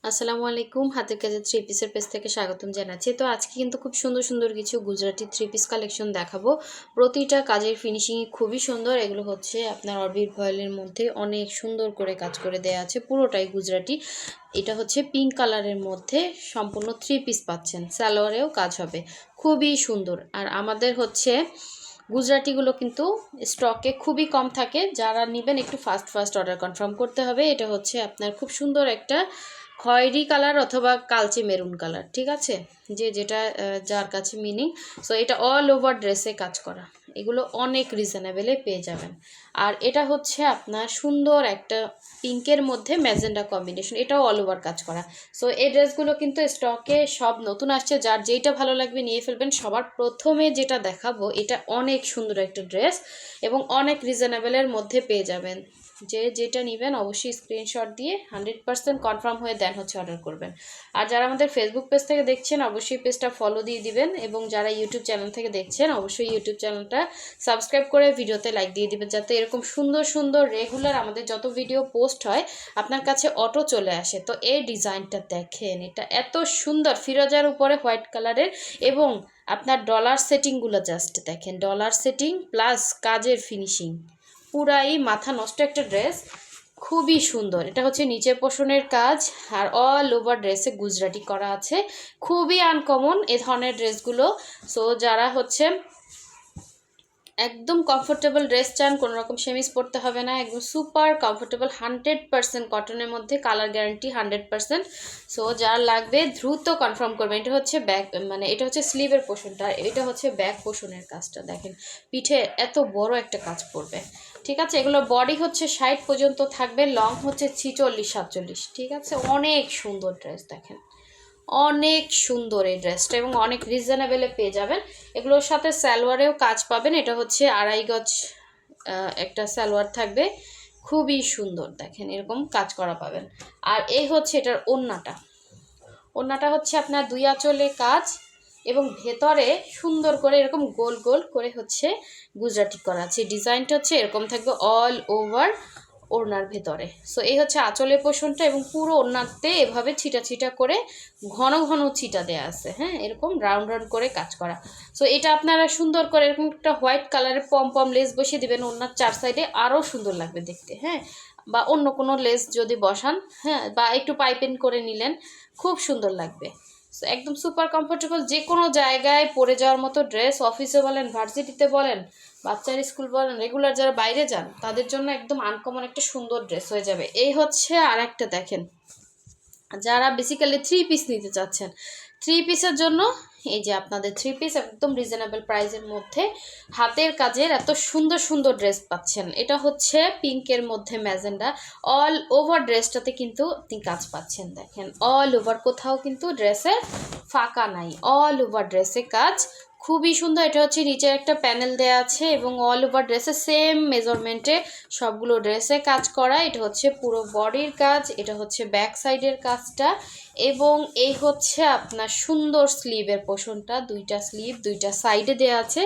আসসালামু আলাইকুম। হাতের কাজের থ্রি পিসের পেজ থেকে স্বাগতম জানাচ্ছি। তো আজকে কিন্তু খুব সুন্দর সুন্দর কিছু গুজরাটি থ্রি পিস কালেকশন দেখাবো। প্রতিটা কাজের ফিনিশিংই খুবই সুন্দর। এগুলো হচ্ছে আপনার অরবিট ভয়েলের মধ্যে অনেক সুন্দর করে কাজ করে দেওয়া আছে, পুরোটাই গুজরাটি। এটা হচ্ছে পিঙ্ক কালারের মধ্যে সম্পূর্ণ থ্রি পিস পাচ্ছেন, সালোয়ারেও কাজ হবে, খুবই সুন্দর। আর আমাদের হচ্ছে গুজরাটিগুলো কিন্তু স্টকে খুবই কম থাকে, যারা নেবেন একটু ফাস্ট অর্ডার কনফার্ম করতে হবে। এটা হচ্ছে আপনার খুব সুন্দর একটা খয়েরি কালার অথবা কালচে মেরুন কালার, ঠিক আছে, যেটা যার কাছে মিনিং। সো এটা অল ওভার ড্রেসে কাজ করা, এগুলো অনেক রিজনেবলে পেয়ে যাবেন। আর এটা হচ্ছে আপনার সুন্দর একটা পিঙ্কের মধ্যে ম্যাজেন্ডা কম্বিনেশন, এটাও অল ওভার কাজ করা। সো এই ড্রেসগুলো কিন্তু স্টকে সব নতুন আসছে, যার যেইটা ভালো লাগবে নিয়ে ফেলবেন। সবার প্রথমে যেটা দেখাবো এটা অনেক সুন্দর একটা ড্রেস এবং অনেক রিজনেবলের মধ্যে পেয়ে যাবেন। যেটা নেবেন অবশ্যই স্ক্রিনশট দিয়ে 100% কনফার্ম হয়ে দেন হচ্ছে অর্ডার করবেন। আর যারা আমাদের ফেসবুক পেজ থেকে দেখছেন অবশ্যই পেজটা ফলো দিয়ে দিবেন, এবং যারা ইউটিউব চ্যানেল থেকে দেখছেন অবশ্যই ইউটিউব চ্যানেলটা সাবস্ক্রাইব করে ভিডিওতে লাইক দিয়ে দিবেন, যাতে এরকম সুন্দর সুন্দর রেগুলার আমাদের যত ভিডিও পোস্ট হয় আপনার কাছে অটো চলে আসে। তো এই ডিজাইনটা দেখেন, এটা এত সুন্দর ফিরোজার উপরে হোয়াইট কালারের, এবং আপনার ডলার সেটিংগুলো জাস্ট দেখেন, ডলার সেটিং প্লাস কাজের ফিনিশিং, পুরাই মাথা নষ্ট একটা ড্রেস, খুবই সুন্দর। এটা হচ্ছে নিচের পোর্শনের কাজ, আর অল ওভার ড্রেসে গুজরাটি করা আছে, খুবই আনকমন এ ধরনের ড্রেসগুলো। সো যারা হচ্ছে একদম কমফোর্টেবল ড্রেস চান, কোনো রকম সেমিস পরতে হবে না, একদম সুপার কমফোর্টেবল 100% কটনের মধ্যে, কালার গ্যারান্টি 100%। সো যার লাগবে দ্রুত কনফার্ম করবেন। এটা হচ্ছে ব্যাক, মানে এটা হচ্ছে স্লিভের পোর্শনটা, এটা হচ্ছে ব্যাক পোর্শনের কাজটা দেখেন, পিঠে এত বড় একটা কাজ পড়বে, ঠিক আছে। এগুলো বডি হচ্ছে 60 পর্যন্ত থাকবে, লং হচ্ছে 46-47, ঠিক আছে। অনেক সুন্দর ড্রেস দেখেন, অনেক সুন্দর এই ড্রেসটা, এবং অনেক রিজনেবলে পেয়ে যাবেন। এগুলোর সাথে সালোয়ারেও কাজ পাবেন, এটা হচ্ছে 2.5 গজ একটা সালোয়ার থাকবে, খুবই সুন্দর দেখেন, এরকম কাজ করা পাবেন। আর এই হচ্ছে এটার ওড়নাটা হচ্ছে আপনার দুই আঁচলে কাজ, এবং ভেতরে সুন্দর করে এরকম গোল গোল করে হচ্ছে গুজরাটি করা আছে। ডিজাইনটা হচ্ছে এরকম থাকবে অল ওভার ওড়নার ভেতরে। সো এই হচ্ছে আঁচলের পোর্শনটা, এবং পুরো ওড়নাতে এভাবে ছিটা ছিটা করে ঘন ঘন ছিটা দেওয়া আছে, হ্যাঁ, এরকম রাউন্ড রাউন্ড করে কাজ করা। সো এটা আপনারা সুন্দর করে এরকম একটা হোয়াইট কালারের পম পম লেস বসিয়ে দিবেন ওড়নার চার সাইডে, আরও সুন্দর লাগবে দেখতে, হ্যাঁ। বা অন্য কোনো লেস যদি বসান, হ্যাঁ, বা একটু পাইপিং করে নিলেন, খুব সুন্দর লাগবে। সো একদম সুপার কমফোর্টেবল, যে কোনো জায়গায় পরে যাওয়ার মতো ড্রেস, অফিসে বলেন, ভার্সিটিতে বলেন, বাচ্চার স্কুল বলেন, রেগুলার যারা বাইরে যান তাদের জন্য একদম আনকমন একটা সুন্দর ড্রেস হয়ে যাবে। এই হচ্ছে আর একটা দেখেন, যারা বেসিক্যালি থ্রি পিস নিতে চাচ্ছেন, থ্রি পিসের জন্য এই যে আপনাদের থ্রি পিস একদম রিজনেবল প্রাইসের মধ্যে হাতের কাজের এত সুন্দর সুন্দর ড্রেস পাচ্ছেন। এটা হচ্ছে পিঙ্কের মধ্যে ম্যাজেন্ডা, অল ওভার ড্রেসটাতে কিন্তু আপনি কাজ পাচ্ছেন দেখেন, অল ওভার, কোথাও কিন্তু ড্রেসে ফাঁকা নাই, অল ওভার ড্রেসে কাজ, খুবই সুন্দর। এটা হচ্ছে নিচে একটা প্যানেল দেওয়া আছে, এবং অল ওভার ড্রেসে সেম মেজারমেন্টে সবগুলো ড্রেসে কাজ করা। এটা হচ্ছে পুরো বডির কাজ, এটা হচ্ছে ব্যাক সাইডের কাজটা, এবং এই হচ্ছে আপনার সুন্দর স্লিভের পোর্শনটা, দুইটা স্লিভ দুইটা সাইডে দেওয়া আছে।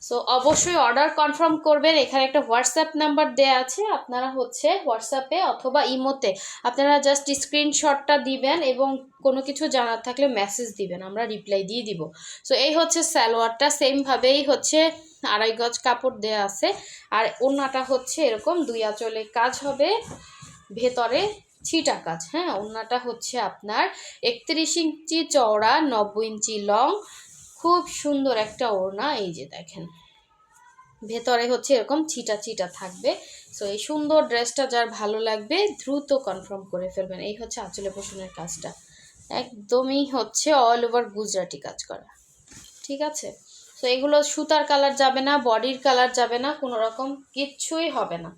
সো অবশ্যই অর্ডার কনফার্ম করবেন। এখানে একটা হোয়াটসঅ্যাপ নাম্বার দেওয়া আছে, আপনারা হচ্ছে হোয়াটসঅ্যাপে অথবা ইমোতে আপনারা জাস্ট স্ক্রিনশটটা দিবেন, এবং কোনো কিছু জানার থাকলে মেসেজ দিবেন, আমরা রিপ্লাই দিয়ে দিব। সো এই হচ্ছে সালোয়ারটা, সেমভাবেই হচ্ছে 2.5 গজ কাপড় দেওয়া আছে, আর ওড়নাটা হচ্ছে এরকম দুই আঁচলে কাজ হবে, ভেতরে ছিটা কাজ, হ্যাঁ। ওড়নাটা হচ্ছে আপনার 31 ইঞ্চি চওড়া, 90 ইঞ্চি লং, খুব সুন্দর একটা ওড়না। এই যে দেখেন, ভেতরে হচ্ছে এরকম ছিটা ছিটা থাকবে। সো এই সুন্দর ড্রেসটা যার ভালো লাগবে দ্রুত কনফার্ম করে ফেলবেন। এই হচ্ছে আঁচলে পোষণের কাজটা, একদমই হচ্ছে অল ওভার গুজরাটি কাজ করা, ঠিক আছে। তো এগুলো সুতার কালার যাবে না, বডির কালার যাবে না, কোনো রকম কিচ্ছুই হবে না।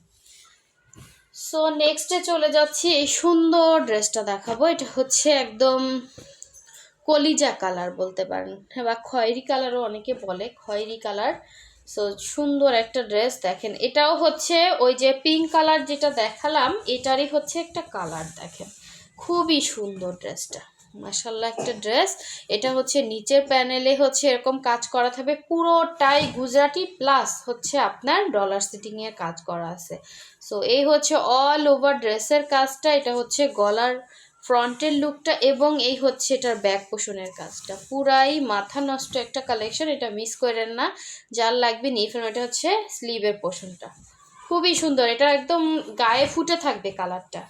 সো নেক্সটে চলে যাচ্ছি, এই সুন্দর ড্রেসটা দেখাবো। এটা হচ্ছে একদম কলিজা কালার বলতে পারেন, বা খয়েরি কালারও অনেকে বলে, খয়েরি কালার। সো সুন্দর একটা ড্রেস দেখেন, এটাও হচ্ছে ওই যে পিঙ্ক কালার যেটা দেখালাম এটারই হচ্ছে একটা কালার দেখেন, খুবই সুন্দর ড্রেসটা, মাশাল্লাহ একটা ড্রেস। এটা হচ্ছে নিচের প্যানেলে হচ্ছে এরকম কাজ করা থাকবে, পুরোটাই গুজরাটি প্লাস হচ্ছে আপনার ডলার সেটিংয়ের কাজ করা আছে। সো এই হচ্ছে অল ওভার ড্রেসের কাজটা। এটা হচ্ছে গলার ফ্রন্টের লুকটা এবং এই হচ্ছে এটার ব্যাক পোষণের কাজটা, পুরাই মাথা নষ্ট একটা কালেকশন, এটা মিস করেন না, যার লাগবে নিয়ে ফেলুন। এটা হচ্ছে স্লিভের পোষণটা, খুবই সুন্দর, এটা একদম গায়ে ফুটে থাকবে কালারটা।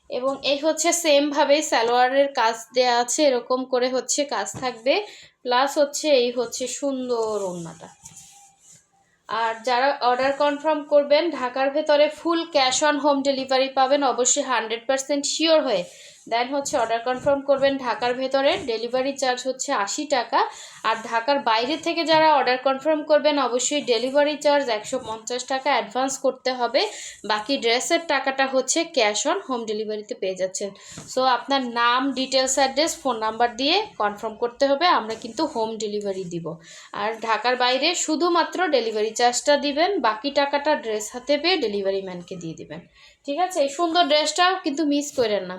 এবং এই হচ্ছে সেমভাবে সালোয়ারের কাজ দেয়া আছে, এরকম করে হচ্ছে কাজ থাকবে, প্লাস হচ্ছে এই হচ্ছে সুন্দর ওড়নাটা। আর যারা অর্ডার কনফার্ম করবেন ঢাকার ভেতরে full cash on home delivery পাবেন, অবশ্যই 100% শিওর হয়ে দেন হচ্ছে অর্ডার কনফার্ম করবেন। ঢাকার ভেতরে ডেলিভারি চার্জ হচ্ছে 80 টাকা, আর ঢাকার বাইরে থেকে যারা অর্ডার কনফার্ম করবেন অবশ্যই ডেলিভারি চার্জ 150 টাকা অ্যাডভান্স করতে হবে, বাকি ড্রেসের টাকাটা হচ্ছে ক্যাশ অন হোম ডেলিভারিতে পেয়ে যাচ্ছেন। সো আপনার নাম, ডিটেলস, অ্যাড্রেস, ফোন নাম্বার দিয়ে কনফার্ম করতে হবে, আমরা কিন্তু হোম ডেলিভারি দিব। আর ঢাকার বাইরে শুধুমাত্র ডেলিভারি চার্জটা দিবেন, বাকি টাকাটা ড্রেস হাতে পেয়ে ডেলিভারি ম্যানকে দিয়ে দিবেন। ঠিক আছে, এই সুন্দর ড্রেসটাও কিন্তু মিস করেন না।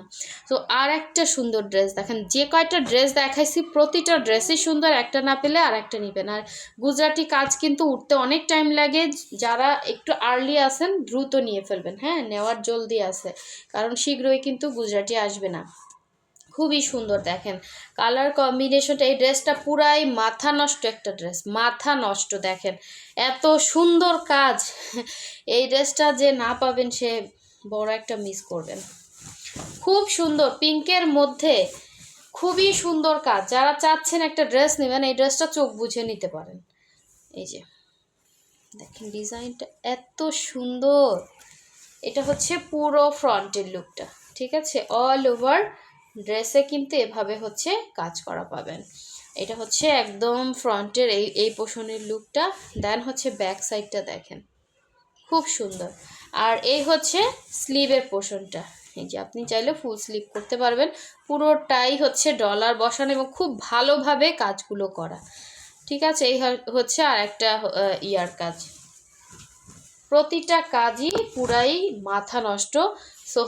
তো আর একটা সুন্দর ড্রেস দেখেন, যে কয়টা ড্রেস দেখাইছি প্রতিটা ড্রেসই সুন্দর, একটা না পেলে আর একটা নেবেন। আর গুজরাটি কাজ কিন্তু উঠতে অনেক টাইম লাগে, যারা একটু আর্লি আছেন দ্রুত নিয়ে ফেলবেন, হ্যাঁ নেওয়ার জলদি আছে, কারণ শীঘ্রই কিন্তু গুজরাটি আসবে না। খুবই সুন্দর দেখেন কালার কম্বিনেশনটা, এই ড্রেসটা পুরাই মাথা নষ্ট একটা ড্রেস, মাথা নষ্ট। দেখেন এত সুন্দর কাজ, এই ড্রেসটা যে না পাবেন সে বড় একটা মিস করবেন। খুব সুন্দর পিঙ্কের মধ্যে, খুবই সুন্দর কাজ, যারা চাচ্ছেন একটা ড্রেস নেবেন এই ড্রেসটা চোখ বুঝে নিতে পারেন। এই যে দেখেন ডিজাইনটা এত সুন্দর, এটা হচ্ছে পুরো ফ্রন্টের লুকটা, ঠিক আছে, অল ওভার ড্রেসে কিন্তু এভাবে হচ্ছে কাজ করা পাবেন। এটা হচ্ছে একদম ফ্রন্টের এই পোর্শনের লুকটা, দেন হচ্ছে ব্যাক সাইডটা দেখেন খুব সুন্দর। আর এই হচ্ছে স্লিভের পোর্শনটা, এই যে আপনি চাইলে ফুল স্লিভ করতে পারবেন, পুরোটাই হচ্ছে ডলার বসানো এবং খুব ভালোভাবে কাজগুলো করা। ঠিক আছে, এই হচ্ছে আর একটা ইয়ার কাজ, প্রতিটা কাজই পুরাই মাথা নষ্ট। সো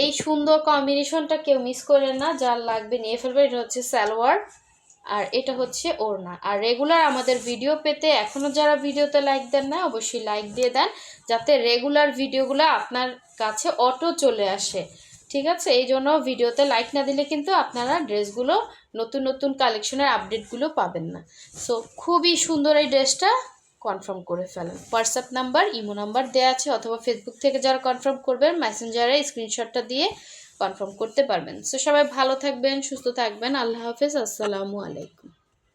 এই সুন্দর কম্বিনেশনটা কেউ মিস করেন না, যার লাগবে নিয়ে ফেলবে। এটা হচ্ছে সালোয়ার আর এটা হচ্ছে ওড়না। আর রেগুলার আমাদের ভিডিও পেতে এখনও যারা ভিডিওতে লাইক দেন না অবশ্যই লাইক দিয়ে দেন, যাতে রেগুলার ভিডিওগুলো আপনার কাছে অটো চলে আসে। ঠিক আছে, এই জন্য ভিডিওতে লাইক না দিলে কিন্তু আপনারা ড্রেসগুলো নতুন নতুন কালেকশনের আপডেটগুলো পাবেন না। সো খুবই সুন্দর এই ড্রেসটা, কনফার্ম করে ফেলেন। হোয়াটসঅ্যাপ নাম্বার, ইমো নাম্বার দেওয়া আছে, অথবা ফেসবুক থেকে যারা কনফার্ম করবেন মেসেঞ্জারে স্ক্রিনশটটা দিয়ে কনফার্ম করতে পারবেন। সো সবাই ভালো থাকবেন, সুস্থ থাকবেন, আল্লাহ হাফেজ, আসসালামু আলাইকুম।